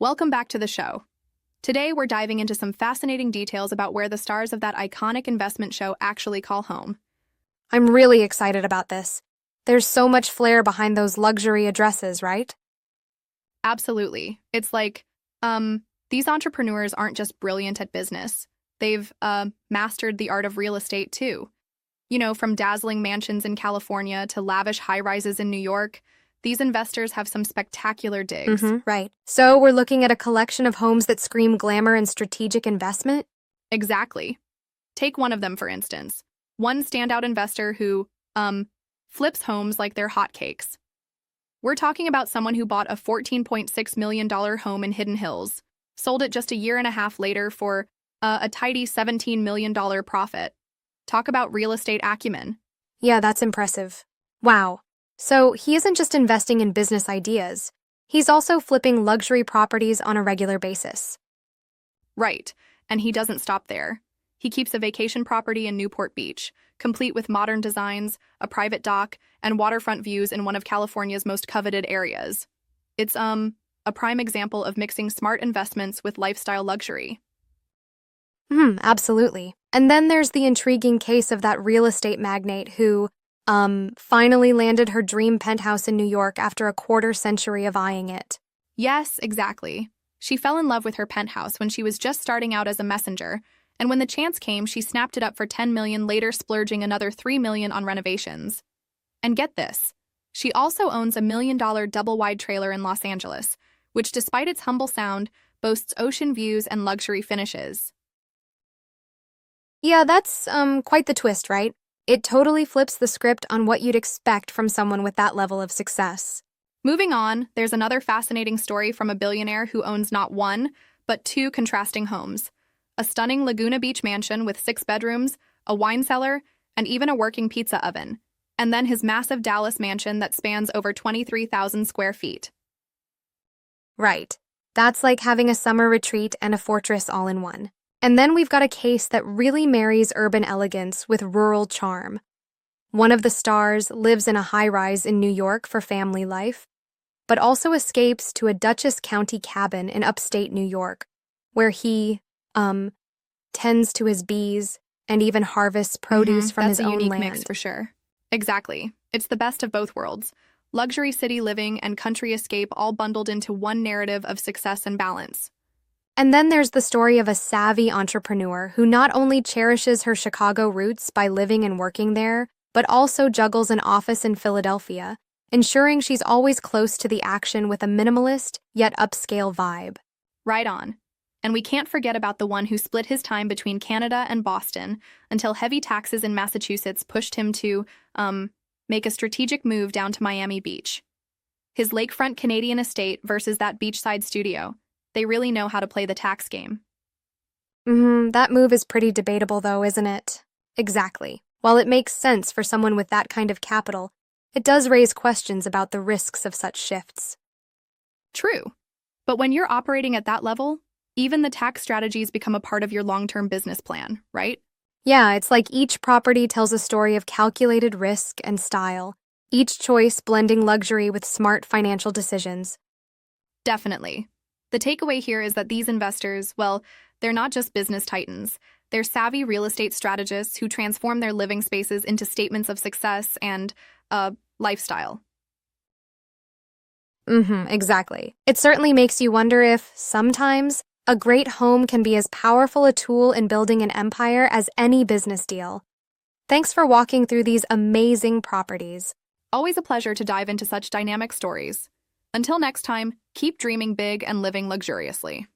Welcome back to the show. Today, we're diving into some fascinating details about where the stars of that iconic investment show actually call home. I'm really excited about this. There's so much flair behind those luxury addresses, right? Absolutely. It's like, these entrepreneurs aren't just brilliant at business. They've, mastered the art of real estate, too. You know, from dazzling mansions in California to lavish high-rises in New York, these investors have some spectacular digs. Right. So we're looking at a collection of homes that scream glamour and strategic investment? Exactly. Take one of them, for instance. One standout investor who, flips homes like they're hotcakes. We're talking about someone who bought a $14.6 million home in Hidden Hills, sold it just a year and a half later for a tidy $17 million profit. Talk about real estate acumen. Yeah, that's impressive. Wow. So he isn't just investing in business ideas. He's also flipping luxury properties on a regular basis. Right, and he doesn't stop there. He keeps a vacation property in Newport Beach, complete with modern designs, a private dock, and waterfront views in one of California's most coveted areas. It's, a prime example of mixing smart investments with lifestyle luxury. Absolutely. And then there's the intriguing case of that real estate magnate who, finally landed her dream penthouse in New York after a quarter-century of eyeing it. Yes, exactly. She fell in love with her penthouse when she was just starting out as a messenger, and when the chance came, she snapped it up for $10 million, later splurging another $3 million on renovations. And get this, she also owns a $1 million double-wide trailer in Los Angeles, which, despite its humble sound, boasts ocean views and luxury finishes. Yeah, that's, quite the twist, right? It totally flips the script on what you'd expect from someone with that level of success. Moving on, there's another fascinating story from a billionaire who owns not one, but two contrasting homes. A stunning Laguna Beach mansion with 6 bedrooms, a wine cellar, and even a working pizza oven. And then his massive Dallas mansion that spans over 23,000 square feet. Right. That's like having a summer retreat and a fortress all in one. And then we've got a case that really marries urban elegance with rural charm. One of the stars lives in a high-rise in New York for family life, but also escapes to a Dutchess County cabin in upstate New York, where he, tends to his bees and even harvests produce from his own land. That's a unique mix for sure. Exactly. It's the best of both worlds. Luxury city living and country escape all bundled into one narrative of success and balance. And then there's the story of a savvy entrepreneur who not only cherishes her Chicago roots by living and working there, but also juggles an office in Philadelphia, ensuring she's always close to the action with a minimalist yet upscale vibe. Right on. And we can't forget about the one who split his time between Canada and Boston until heavy taxes in Massachusetts pushed him to, make a strategic move down to Miami Beach. His lakefront Canadian estate versus that beachside studio. They really know how to play the tax game. That move is pretty debatable though, isn't it? Exactly. While it makes sense for someone with that kind of capital, it does raise questions about the risks of such shifts. True. But when you're operating at that level, even the tax strategies become a part of your long-term business plan, right? Yeah, it's like each property tells a story of calculated risk and style, each choice blending luxury with smart financial decisions. Definitely. The takeaway here is that these investors, well, they're not just business titans. They're savvy real estate strategists who transform their living spaces into statements of success and, lifestyle. Exactly. It certainly makes you wonder if, sometimes, a great home can be as powerful a tool in building an empire as any business deal. Thanks for walking through these amazing properties. Always a pleasure to dive into such dynamic stories. Until next time, keep dreaming big and living luxuriously.